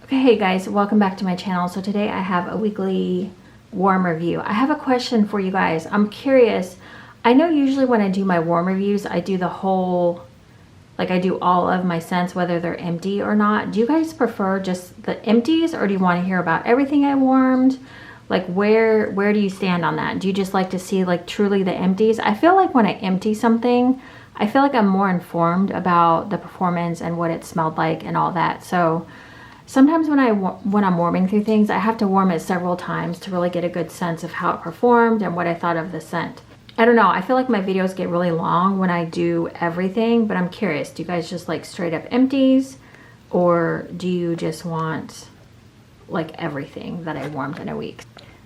Okay, hey guys, welcome back to my channel. So today I have a weekly warm review. I have a question for you guys. I'm curious. I know usually when I do my warm reviews, I do the whole, like I do all of my scents, whether they're empty or not. Do you guys prefer just the empties, or do you want to hear about everything I warmed? Like where do you stand on that? Do you just like to see like truly the empties? I feel like when I empty something, I feel like I'm more informed about the performance and what it smelled like and all that. So sometimes when I'm warming through things, I have to warm it several times to really get a good sense of how it performed and what I thought of the scent. I don't know, I feel like my videos get really long when I do everything, but I'm curious, do you guys just like straight up empties, or do you just want like everything that I warmed in a week?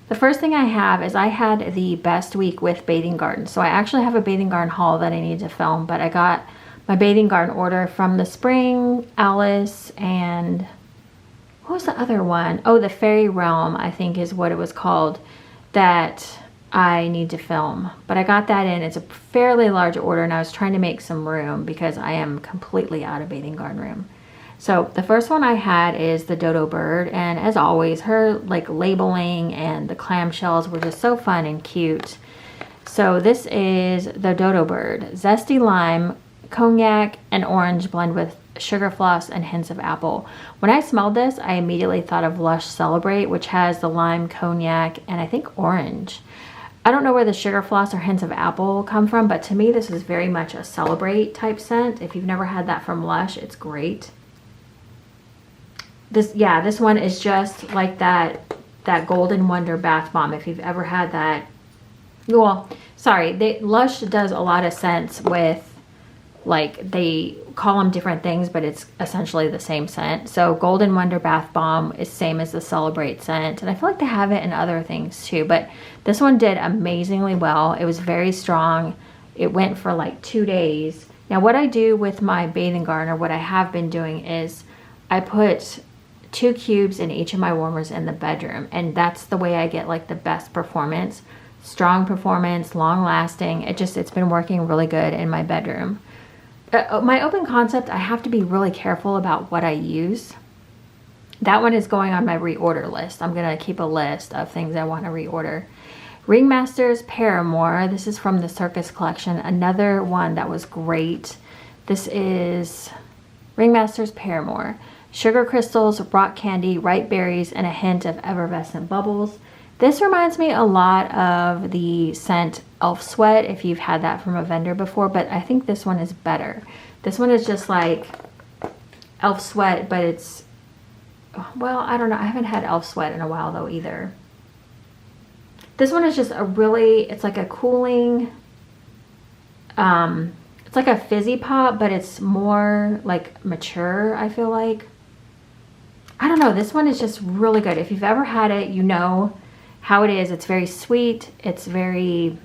The first thing I have is I had the best week with Bathing Garden. So I actually have a Bathing Garden haul that I need to film, but I got my Bathing Garden order from the Spring, Alice, and what was the other one? Oh, the Fairy Realm, I think is what it was called, that I need to film. But I got that in. It's a fairly large order, and I was trying to make some room because I am completely out of Bathing Garden room. So the first one I had is the Dodo Bird, and as always, her like labeling and the clamshells were just so fun and cute. So this is the Dodo Bird. Zesty lime, cognac, and orange blend with sugar floss and hints of apple. When I smelled this, I immediately thought of Lush Celebrate, which has the lime, cognac, and I think orange. I don't know where the sugar floss or hints of apple come from, but to me this is very much a Celebrate type scent. If you've never had that from Lush, it's great. This one is just like that Golden Wonder bath bomb. If you've ever had that, well, sorry, Lush does a lot of scents with, like, they call them different things, but it's essentially the same scent. So Golden Wonder bath bomb is same as the Celebrate scent, and I feel like they have it in other things too, but this one did amazingly well. It was very strong. It went for like 2 days. Now what I do with my Bathing Garden, or what I have been doing, is I put 2 cubes in each of my warmers in the bedroom, and that's the way I get like the best performance. Strong performance, long lasting. It's been working really good in my bedroom. My open concept, I have to be really careful about what I use. That one is going on my reorder list. I'm gonna keep a list of things I want to reorder. Ringmaster's Paramour. This is from the Circus collection. Another one that was great. This is Ringmaster's Paramour. Sugar crystals, rock candy, ripe berries, and a hint of effervescent bubbles. This reminds me a lot of the scent Elf Sweat, if you've had that from a vendor before, but I think this one is better. This one is just like Elf Sweat, but it's, well, I don't know. I haven't had Elf Sweat in a while though either. This one is just a really, it's like a cooling, it's like a fizzy pop, but it's more like mature, I feel like. I don't know. This one is just really good. If you've ever had it, you know how it is. It's very sweet. It's very,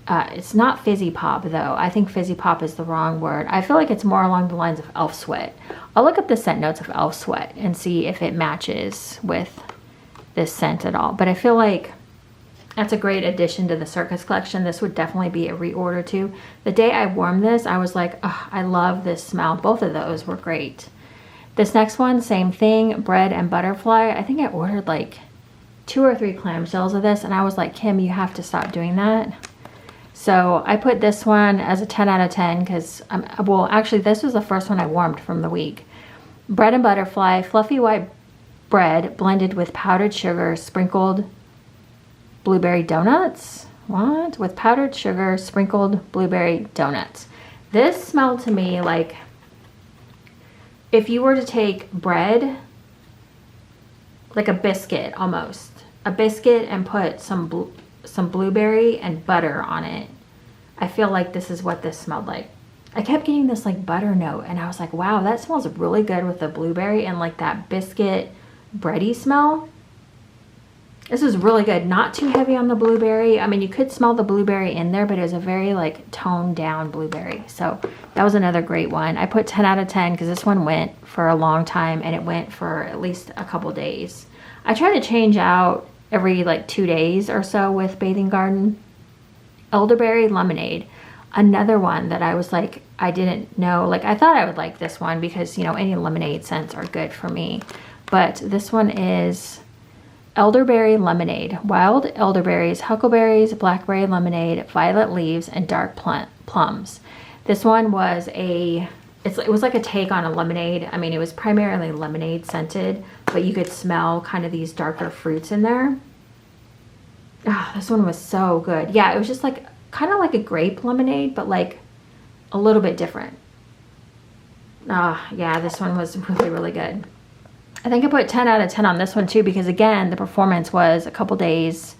it's not fizzy pop though. I think fizzy pop is the wrong word. I feel like it's more along the lines of Elf Sweat. I'll look up the scent notes of Elf Sweat and see if it matches with this scent at all. But I feel like that's a great addition to the Circus collection. This would definitely be a reorder too. The day I warmed this, I was like, oh, I love this smell. Both of those were great. This next one, same thing, Bread and Butterfly. I think I ordered like 2 or 3 clamshells of this, and I was like, Kim, you have to stop doing that. So I put this one as a 10 out of 10 because, well, actually this was the first one I warmed from the week. Bread and Butterfly, fluffy white bread blended with powdered sugar, sprinkled blueberry donuts. What? With powdered sugar, sprinkled blueberry donuts. This smelled to me like if you were to take bread, like a biscuit almost, a biscuit, and put some blueberry and butter on it. I feel like this is what this smelled like. I kept getting this like butter note, and I was like, wow, that smells really good with the blueberry and like that biscuit bready smell. This is really good. Not too heavy on the blueberry. I mean, you could smell the blueberry in there, but it was a very like toned down blueberry. So that was another great one. I put 10 out of 10 because this one went for a long time, and it went for at least a couple days. I try to change out every like 2 days or so with Bathing Garden. Elderberry Lemonade. Another one that I was like, I didn't know, like I thought I would like this one because, you know, any lemonade scents are good for me. but this one is elderberry lemonade, wild elderberries, huckleberries, blackberry lemonade, violet leaves, and dark plums. This one was it was like a take on a lemonade. I mean, it was primarily lemonade scented, but you could smell kind of these darker fruits in there. Oh, this one was so good. Yeah, it was just like kind of like a grape lemonade, but like a little bit different. Yeah, this one was really, really good. I think I put 10 out of 10 on this one too, because again, the performance was a couple days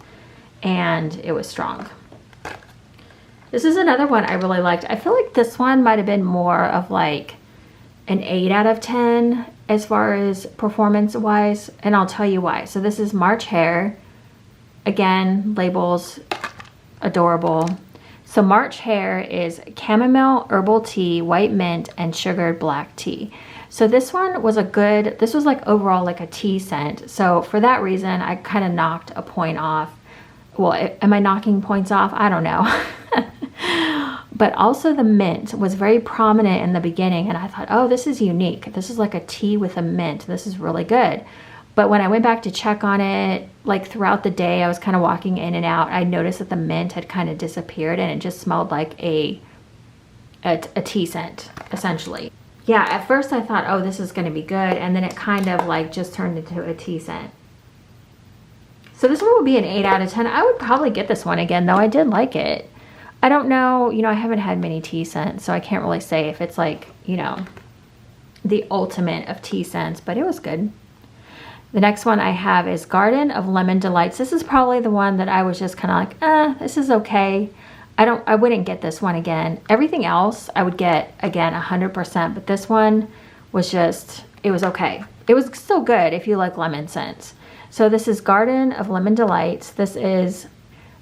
and it was strong. This is another one I really liked. I feel like this one might have been more of like an 8 out of 10 as far as performance wise, and I'll tell you why. So this is March Hair. Again, labels adorable. So March Hair is chamomile, herbal tea, white mint, and sugared black tea. So this one was this was like overall like a tea scent. So for that reason, I kind of knocked a point off. Well, am I knocking points off? I don't know. But also the mint was very prominent in the beginning, and I thought, oh, this is unique. This is like a tea with a mint. This is really good. But when I went back to check on it, like throughout the day, I was kind of walking in and out. I noticed that the mint had kind of disappeared, and it just smelled like a tea scent, essentially. Yeah, at first I thought, oh, this is going to be good. And then it kind of like just turned into a tea scent. So this one would be an 8 out of 10. I would probably get this one again, though. I did like it. I don't know, I haven't had many tea scents, so I can't really say if it's like, the ultimate of tea scents, but it was good. The next one I have is Garden of Lemon Delights. This is probably the one that I was just kind of like, this is okay. I wouldn't get this one again. Everything else I would get again 100%, but this one was just, it was okay. It was still good if you like lemon scents. So this is Garden of Lemon Delights. This is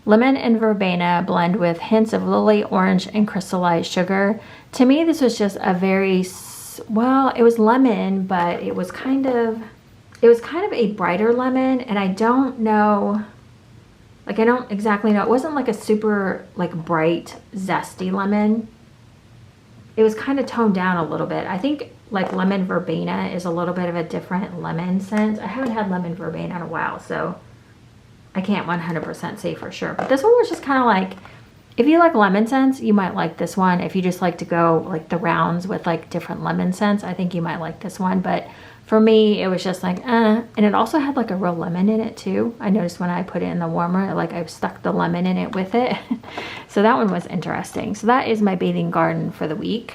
lemon and verbena blend with hints of lily, orange, and crystallized sugar. To me, this was just a very, well, it was lemon, but it was kind of a brighter lemon, and I don't know, like I don't exactly know. It wasn't like a super like bright, zesty lemon. It was kind of toned down a little bit. I think like lemon verbena is a little bit of a different lemon scent. I haven't had lemon verbena in a while, so I can't 100% say for sure. But this one was just kind of like, if you like lemon scents, you might like this one. If you just like to go like the rounds with like different lemon scents, I think you might like this one. But for me, it was just like, and it also had like a real lemon in it too. I noticed when I put it in the warmer, like I stuck the lemon in it with it. So that one was interesting. So that is my bathing garden for the week.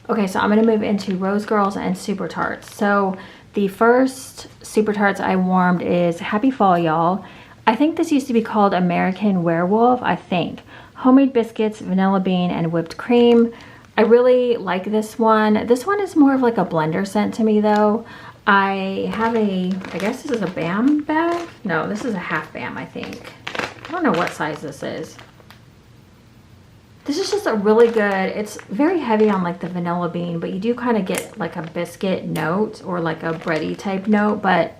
Okay, so I'm gonna move into Rosegirls and Super Tarts. So the first Super Tarts I warmed is Happy Fall, Y'all. I think this used to be called American Werewolf, I think. Homemade biscuits, vanilla bean, and whipped cream. I really like this one. This one is more of like a blender scent to me though. I have I guess this is a BAM bag? No, this is a half BAM, I think. I don't know what size this is. This is just a really good, it's very heavy on like the vanilla bean, but you do kind of get like a biscuit note or like a bready type note, but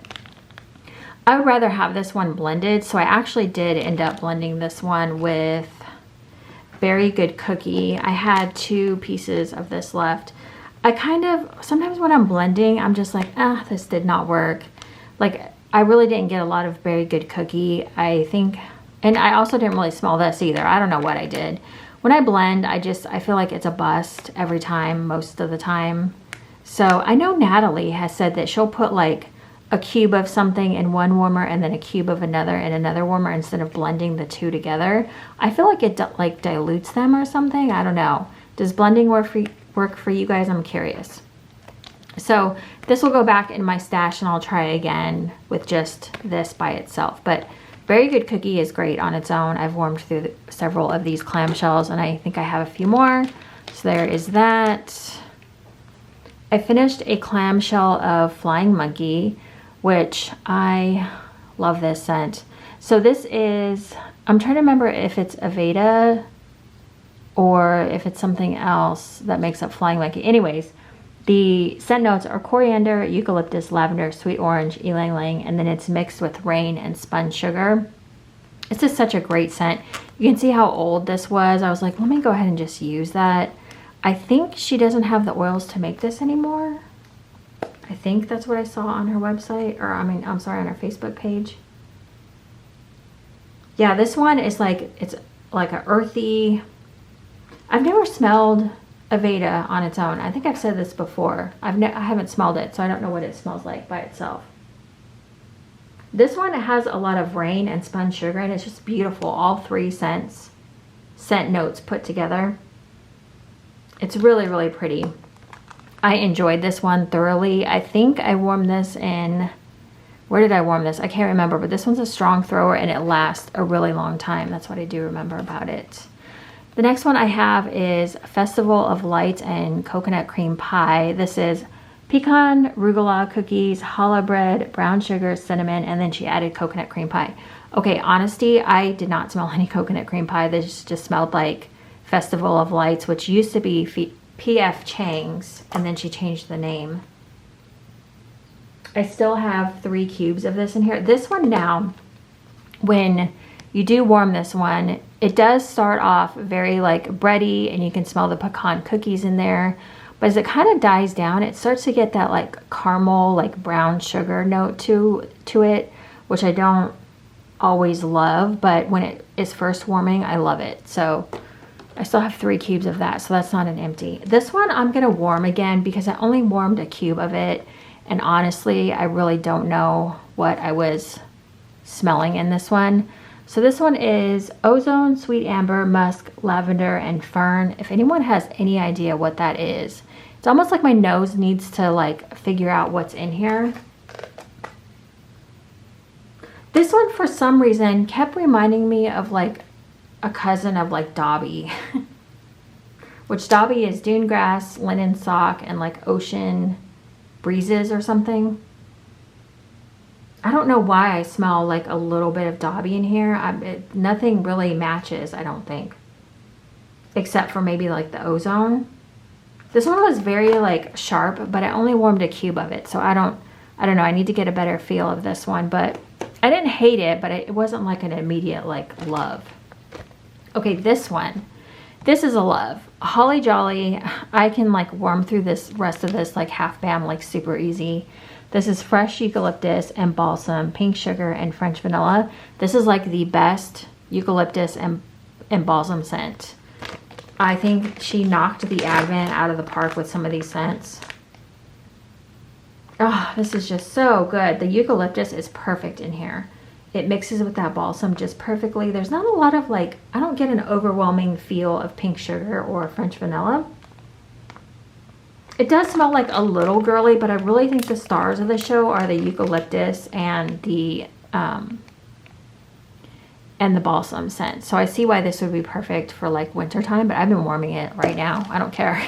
I would rather have this one blended. So I actually did end up blending this one with Very Good Cookie. I had 2 pieces of this left. I kind of, sometimes when I'm blending, I'm just like, this did not work. Like I really didn't get a lot of Very Good Cookie, I think. And I also didn't really smell this either. I don't know what I did. When I blend, I feel like it's a bust every time, most of the time. So I know Natalie has said that she'll put like a cube of something in one warmer and then a cube of another in another warmer instead of blending the 2 together. I feel like it like dilutes them or something. I don't know. Does blending work for you guys? I'm curious. So this will go back in my stash and I'll try it again with just this by itself. But Very Good Cookie is great on its own. I've warmed through several of these clamshells and I think I have a few more. So there is that. I finished a clamshell of Flying Monkey, which I love this scent. So this is, I'm trying to remember if it's Aveda or if it's something else that makes up Flying Monkey. Anyways, the scent notes are coriander, eucalyptus, lavender, sweet orange, ylang ylang, and then it's mixed with rain and spun sugar. It's just such a great scent. You can see how old this was. I was like, let me go ahead and just use that. I think she doesn't have the oils to make this anymore. I think that's what I saw on her website, or I'm sorry, on her Facebook page. Yeah, this one is like, it's like a earthy. I've never smelled Aveda on its own. I think I've said this before. I haven't smelled it, so I don't know what it smells like by itself. This one has a lot of rain and spun sugar, and it's just beautiful. All 3 scent notes put together. It's really, really pretty. I enjoyed this one thoroughly. I think I warmed this in, where did I warm this? I can't remember, but this one's a strong thrower and it lasts a really long time. That's what I do remember about it. The next one I have is Festival of Lights and Coconut Cream Pie. This is pecan, arugula cookies, challah bread, brown sugar, cinnamon, and then she added coconut cream pie. Okay, honesty, I did not smell any coconut cream pie. This just smelled like Festival of Lights, which used to be P.F. Chang's, and then she changed the name. I still have 3 cubes of this in here. This one now, when you do warm this one, it does start off very like bready, and you can smell the pecan cookies in there. But as it kind of dies down, it starts to get that like caramel, like brown sugar note to it, which I don't always love, but when it is first warming, I love it. So I still have 3 cubes of that, so that's not an empty. This one I'm gonna warm again because I only warmed a cube of it, and honestly, I really don't know what I was smelling in this one. So this one is ozone, sweet amber, musk, lavender, and fern. If anyone has any idea what that is, it's almost like my nose needs to like figure out what's in here. This one for some reason kept reminding me of like a cousin of like Dobby, which Dobby is dune grass, linen sock, and like ocean breezes or something. I don't know why I smell like a little bit of Dobby in here. Nothing really matches, I don't think, except for maybe like the ozone. This one was very like sharp, but I only warmed a cube of it, so I don't know. I need to get a better feel of this one, but I didn't hate it, but it wasn't like an immediate like love. Okay, this one. This is a love. Holly Jolly. I can like warm through this rest of this like half bam like super easy. This is fresh eucalyptus and balsam, pink sugar, and French vanilla. This is like the best eucalyptus and balsam scent. I think she knocked the Advent out of the park with some of these scents. Oh, this is just so good. The eucalyptus is perfect in here. It mixes with that balsam just perfectly. There's not a lot of like, I don't get an overwhelming feel of pink sugar or French vanilla. It does smell like a little girly, but I really think the stars of the show are the eucalyptus and the balsam scent. So I see why this would be perfect for like winter time, but I've been warming it right now. I don't care.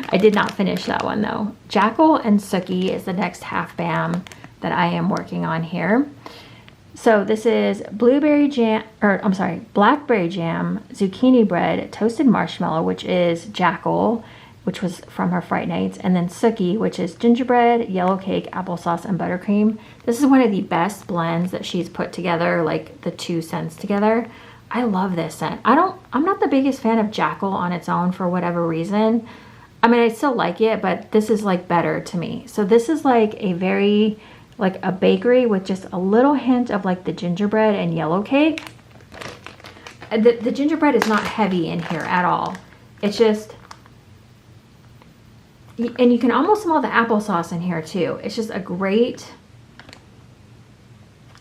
I did not finish that one though. Jackal and Sookie is the next half bam that I am working on here. So this is blackberry jam, zucchini bread, toasted marshmallow, which is Jackal, which was from her Fright Nights, and then Sookie, which is gingerbread, yellow cake, applesauce, and buttercream. This is one of the best blends that she's put together, like the 2 scents together. I love this scent. I'm not the biggest fan of Jackal on its own for whatever reason. I mean, I still like it, but this is like better to me. So this is like a very, like a bakery with just a little hint of like the gingerbread and yellow cake. The gingerbread is not heavy in here at all. It's just, and you can almost smell the applesauce in here too. It's just a great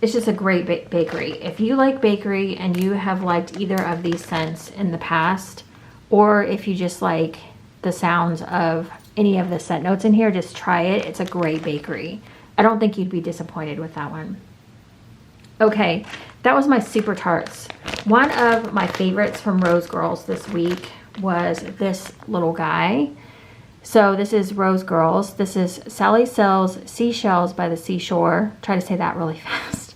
bakery. If you like bakery and you have liked either of these scents in the past, or if you just like the sounds of any of the scent notes in here, just try it. It's a great bakery. I don't think you'd be disappointed with that one. Okay, that was my Super Tarts. One of my favorites from Rosegirls this week was this little guy. So this is Rosegirls. This is Sally Sells Seashells by the Seashore. Try to say that really fast.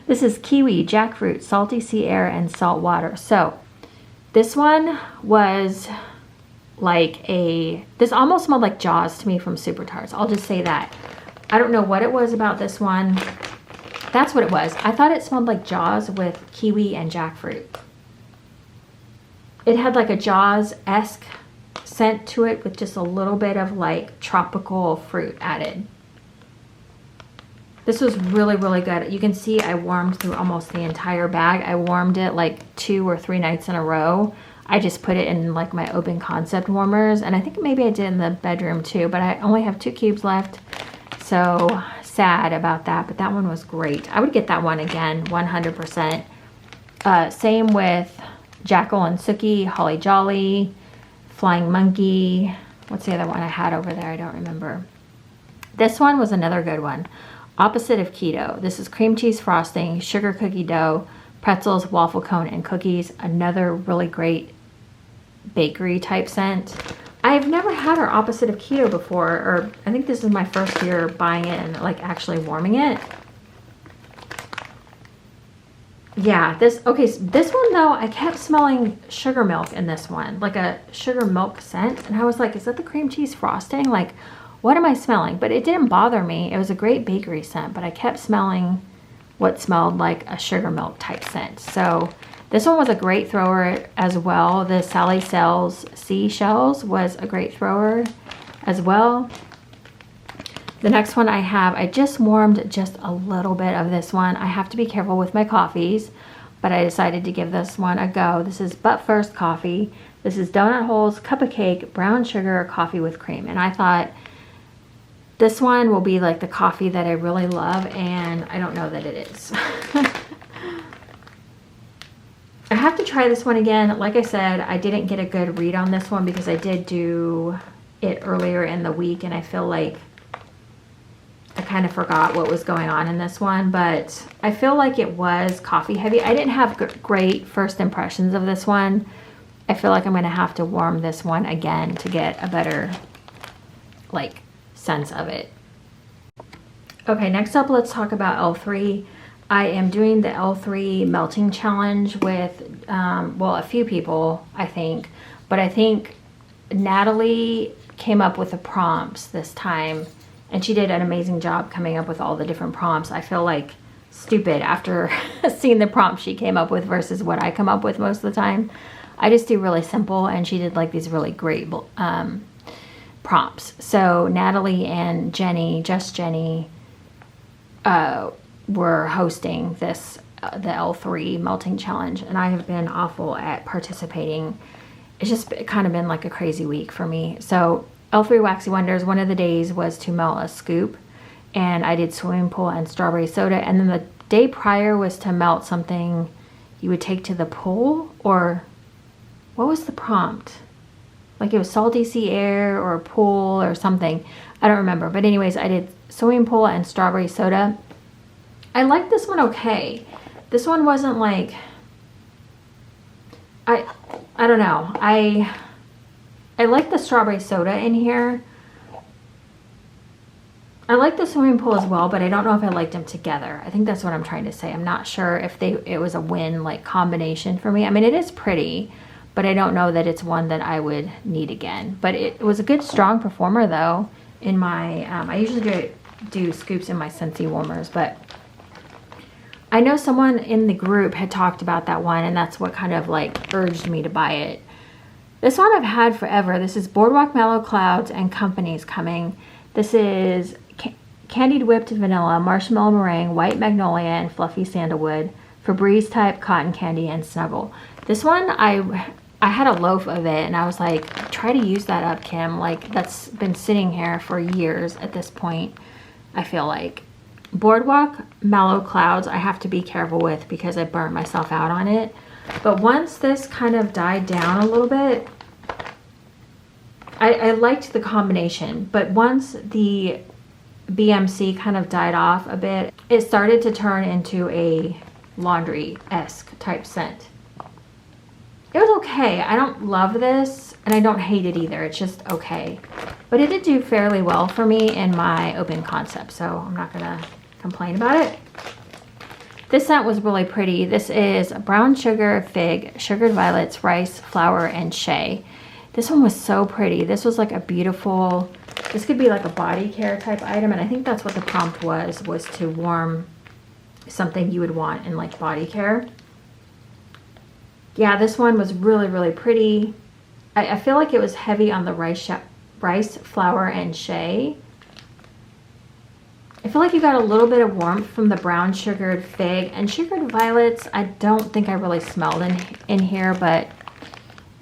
This is kiwi, jackfruit, salty sea air, and salt water. So this one was like this almost smelled like Jaws to me from Super Tarts. I'll just say that. I don't know what it was about this one. That's what it was. I thought it smelled like Jaws with kiwi and jackfruit. It had like a Jaws-esque scent to it with just a little bit of like tropical fruit added. This was really, really good. You can see I warmed through almost the entire bag. I warmed it like 2 or 3 nights in a row. I just put it in like my open concept warmers, and I think maybe I did in the bedroom too, but I only have 2 cubes left. So sad about that, but that one was great. I would get that one again, 100%. Same with Jackal and Sookie, Holly Jolly, Flying Monkey. What's the other one I had over there? I don't remember. This one was another good one. Opposite of keto. This is cream cheese frosting, sugar cookie dough, pretzels, waffle cone, and cookies. Another really great bakery type scent. I've never had our opposite of keto before, or I think this is my first year buying it and like actually warming it. Yeah, this one though, I kept smelling sugar milk in this one, like a sugar milk scent, and I was like, is that the cream cheese frosting? Like, what am I smelling? But it didn't bother me. It was a great bakery scent, but I kept smelling what smelled like a sugar milk type scent. So this one was a great thrower as well. The Sally Sells Seashells was a great thrower as well. The next one I have, I just warmed just a little bit of this one. I have to be careful with my coffees, but I decided to give this one a go. This is But First Coffee. This is donut holes, cup of cake, brown sugar, coffee with cream. And I thought this one will be like the coffee that I really love, and I don't know that it is. I have to try this one again. Like I said, I didn't get a good read on this one because I did do it earlier in the week, and I feel like I kind of forgot what was going on in this one, but I feel like it was coffee heavy. I didn't have great first impressions of this one. I feel like I'm going to have to warm this one again to get a better like sense of it. Okay, next up, let's talk about L3. I am doing the L3 melting challenge with, well, a few people, I think, but I think Natalie came up with the prompts this time, and she did an amazing job coming up with all the different prompts. I feel like stupid after seeing the prompts she came up with versus what I come up with most of the time. I just do really simple, and she did like these really great prompts. So Natalie and Jenny, just Jenny, were hosting this, the L3 melting challenge, and I have been awful at participating. It's just kind of been like a crazy week for me. So L3 Waxy Wonders, one of the days was to melt a scoop, and I did swimming pool and strawberry soda, and then the day prior was to melt something you would take to the pool, or what was the prompt? Like it was salty sea air or pool or something. I don't remember. But anyways, I did swimming pool and strawberry soda. I liked this one okay. This one wasn't like, I don't know. I like the strawberry soda in here. I like the swimming pool as well, but I don't know if I liked them together. I think that's what I'm trying to say. I'm not sure if it was a win like combination for me. I mean, it is pretty, but I don't know that it's one that I would need again. But it was a good, strong performer, though, in my, I usually do scoops in my Scentsy Warmers, but I know someone in the group had talked about that one, and that's what kind of, like, urged me to buy it. This one I've had forever. This is Boardwalk Mellow Clouds and Company's coming. This is candied whipped vanilla, marshmallow meringue, white magnolia, and fluffy sandalwood, Febreze type, cotton candy, and snuggle. This one, I had a loaf of it, and I was like, try to use that up, Kim. Like, that's been sitting here for years at this point, I feel like. Boardwalk Mellow Clouds, I have to be careful with because I burnt myself out on it. But once this kind of died down a little bit, I liked the combination. But once the BMC kind of died off a bit, it started to turn into a laundry-esque type scent. It was okay. I don't love this, and I don't hate it either. It's just okay. But it did do fairly well for me in my open concept, so I'm not going to complain about it. This scent was really pretty. This is brown sugar, fig, sugared violets, rice, flower, and shea. This one was so pretty. This was like a beautiful, this could be like a body care type item, and I think that's what the prompt was to warm something you would want in like body care. Yeah, this one was really, really pretty. I feel like it was heavy on the rice flour and shea. I feel like you got a little bit of warmth from the brown sugared fig and sugared violets. I don't think I really smelled in here, but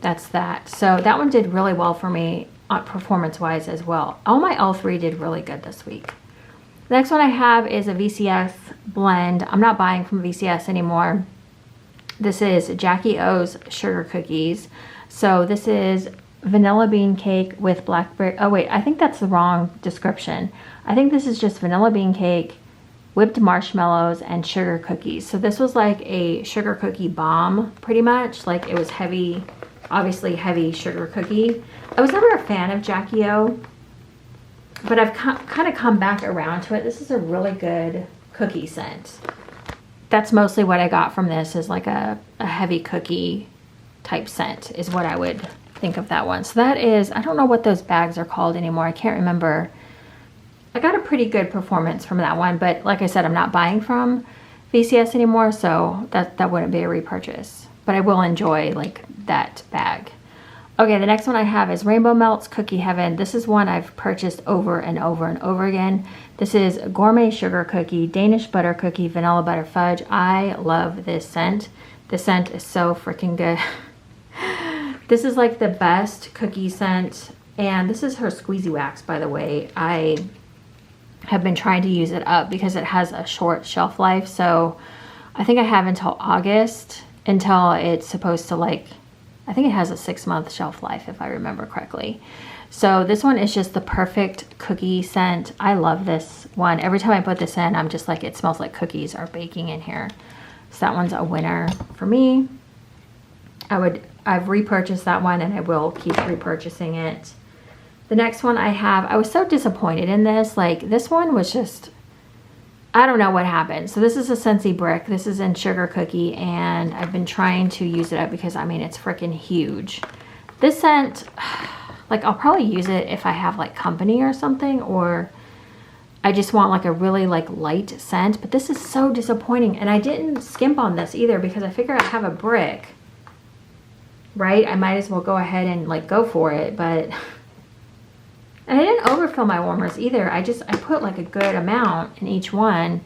that's that. So that one did really well for me performance wise as well. All three did really good this week. The next one I have is a VCS blend. I'm not buying from VCS anymore. This is Jackie O's sugar cookies. So this is vanilla bean cake with blackberry. Oh wait, I think that's the wrong description. I think this is just vanilla bean cake, whipped marshmallows, and sugar cookies. So this was like a sugar cookie bomb, pretty much. Like it was heavy, obviously heavy sugar cookie. I was never a fan of Jackie O, but I've kind of come back around to it. This is a really good cookie scent. That's mostly what I got from this, is like a heavy cookie type scent is what I would think of that one. So that is, I don't know what those bags are called anymore. I can't remember. I got a pretty good performance from that one, but like I said, I'm not buying from VCS anymore, so that wouldn't be a repurchase. But I will enjoy like that bag. Okay, the next one I have is Rainbow Melts Cookie Heaven. This is one I've purchased over and over and over again. This is gourmet sugar cookie, Danish butter cookie, vanilla butter fudge. I love this scent. The scent is so freaking good. This is like the best cookie scent, and this is her squeezy wax, by the way. I have been trying to use it up because it has a short shelf life, so I think I have until August until it's supposed to, like, I think it has a 6-month shelf life if I remember correctly. So this one is just the perfect cookie scent. I love this one. Every time I put this in, I'm just like, it smells like cookies are baking in here. So that one's a winner for me. I've repurchased that one and I will keep repurchasing it. The next one I have, I was so disappointed in this. Like, this one was just, I don't know what happened. So this is a Scentsy brick. This is in sugar cookie, and I've been trying to use it up because, I mean, it's freaking huge. This scent, like, I'll probably use it if I have like company or something, or I just want like a really like light scent. But this is so disappointing, and I didn't skimp on this either because I figure I have a brick, right? I might as well go ahead and like go for it. But and I didn't overfill my warmers either. I put like a good amount in each one,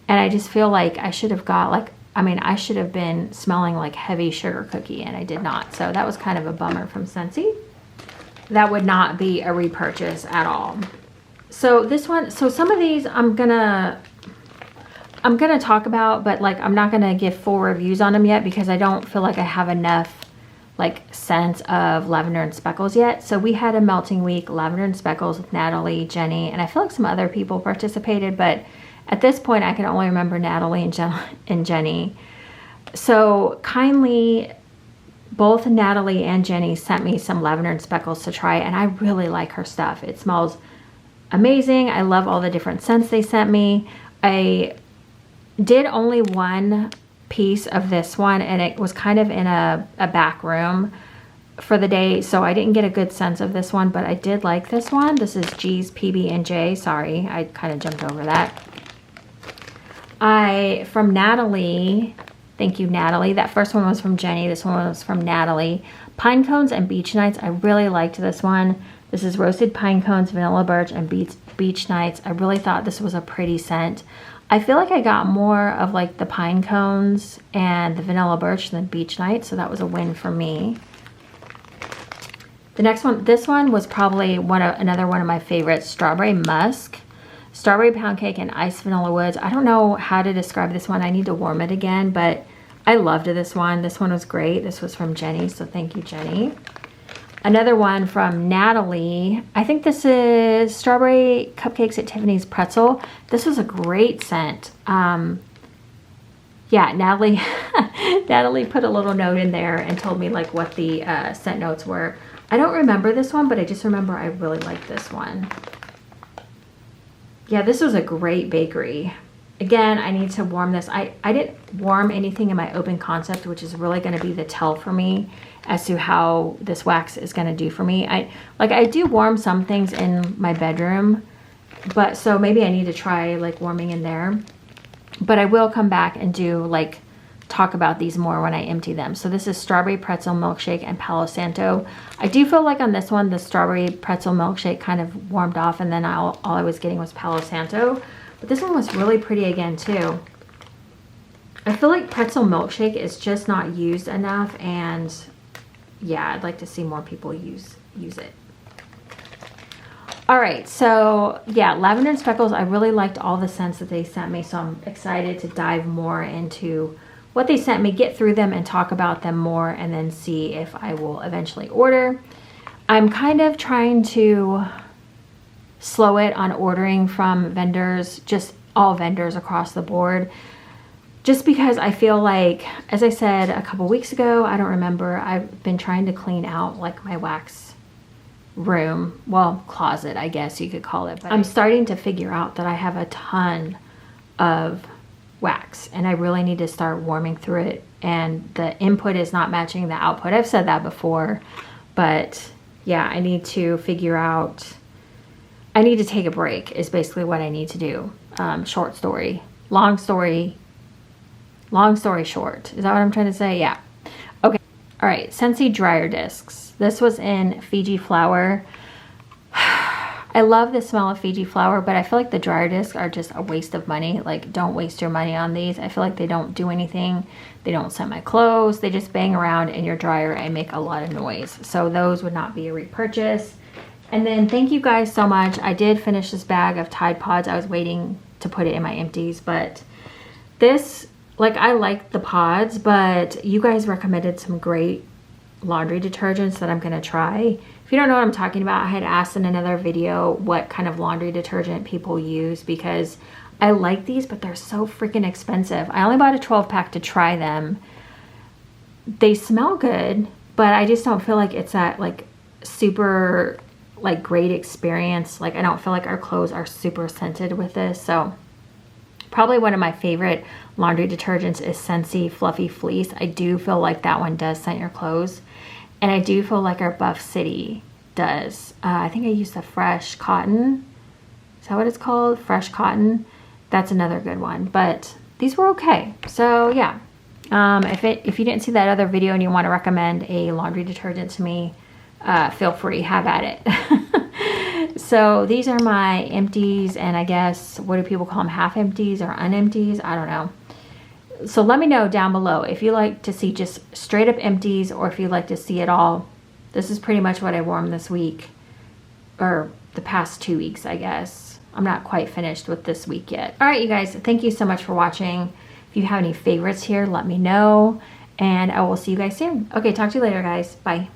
and I just feel like I should have got like, I mean, I should have been smelling like heavy sugar cookie, and I did not. So that was kind of a bummer from Scentsy. That would not be a repurchase at all. So this one, so some of these I'm gonna talk about, but like I'm not gonna give full reviews on them yet because I don't feel like I have enough like scents of Lavendar Speckles yet. So we had a melting week, Lavendar Speckles with Natalie, Jenny, and I feel like some other people participated, but at this point I can only remember Natalie and Jenny. So kindly, both Natalie and Jenny sent me some Lavendar Speckles to try, and I really like her stuff. It smells amazing. I love all the different scents they sent me. I did only one piece of this one, and it was kind of in a back room for the day, so I didn't get a good sense of this one, but I did like this one. This is G's PB&J. Sorry, I kind of jumped over that. From Natalie, thank you, Natalie. That first one was from Jenny. This one was from Natalie. Pine Cones and Beach Nights. I really liked this one. This is roasted pine cones, vanilla birch, and beach nights. I really thought this was a pretty scent. I feel like I got more of like the pine cones and the vanilla birch than beach night, so that was a win for me. The next one, this one was probably another one of my favorites, Strawberry Musk, Strawberry Pound Cake, and Iced Vanilla Woods. I don't know how to describe this one. I need to warm it again, but I loved this one. This one was great. This was from Jenny, so thank you, Jenny. Another one from Natalie. I think this is Strawberry Cupcakes at Tiffany's Pretzel. This was a great scent. Yeah, Natalie Natalie put a little note in there and told me like what the scent notes were. I don't remember this one, but I just remember I really liked this one. Yeah, this was a great bakery. Again, I need to warm this. I didn't warm anything in my open concept, which is really going to be the tell for me as to how this wax is going to do for me. I do warm some things in my bedroom, but so maybe I need to try like warming in there. But I will come back and do like talk about these more when I empty them. So this is strawberry pretzel milkshake and Palo Santo. I do feel like on this one, the strawberry pretzel milkshake kind of warmed off, and then all I was getting was Palo Santo. But this one was really pretty again too. I feel like pretzel milkshake is just not used enough, and yeah, I'd like to see more people use it. All right, so yeah, Lavendar Speckles, I really liked all the scents that they sent me, so I'm excited to dive more into what they sent me, get through them and talk about them more, and then see if I will eventually order. I'm kind of trying to slow it on ordering from vendors, just all vendors across the board, just because I feel like, as I said a couple weeks ago, I don't remember, I've been trying to clean out like my wax room, well, closet, I guess you could call it, but I'm starting to figure out that I have a ton of wax and I really need to start warming through it, and the input is not matching the output. I've said that before, but yeah, I need to figure out, I need to take a break is basically what I need to do. Short story, long story short. Is that what I'm trying to say? Yeah. Okay. All right. Scentsy dryer discs. This was in Fiji flower. I love the smell of Fiji flower, but I feel like the dryer discs are just a waste of money. Like, don't waste your money on these. I feel like they don't do anything. They don't scent my clothes. They just bang around in your dryer and make a lot of noise. So those would not be a repurchase. And then thank you guys so much. I did finish this bag of Tide Pods. I was waiting to put it in my empties, but this, like, I like the pods, but you guys recommended some great laundry detergents that I'm going to try. If you don't know what I'm talking about, I had asked in another video what kind of laundry detergent people use, because I like these, but they're so freaking expensive. I only bought a 12 pack to try them. They smell good, but I just don't feel like it's that like super like great experience. Like, I don't feel like our clothes are super scented with this. So probably one of my favorite laundry detergents is Scentsy Fluffy Fleece. I do feel like that one does scent your clothes. And I do feel like our Buff City does. I think I used the Fresh Cotton. Is that what it's called? Fresh Cotton. That's another good one. But these were okay. So yeah. If you didn't see that other video and you want to recommend a laundry detergent to me, feel free. Have at it. So these are my empties, and I guess, what do people call them? Half empties or unempties? I don't know. So let me know down below if you like to see just straight up empties, or if you like to see it all. This is pretty much what I warmed this week, or the past 2 weeks, I guess. I'm not quite finished with this week yet. All right, you guys, thank you so much for watching. If you have any favorites here, let me know, and I will see you guys soon. Okay, talk to you later, guys. Bye.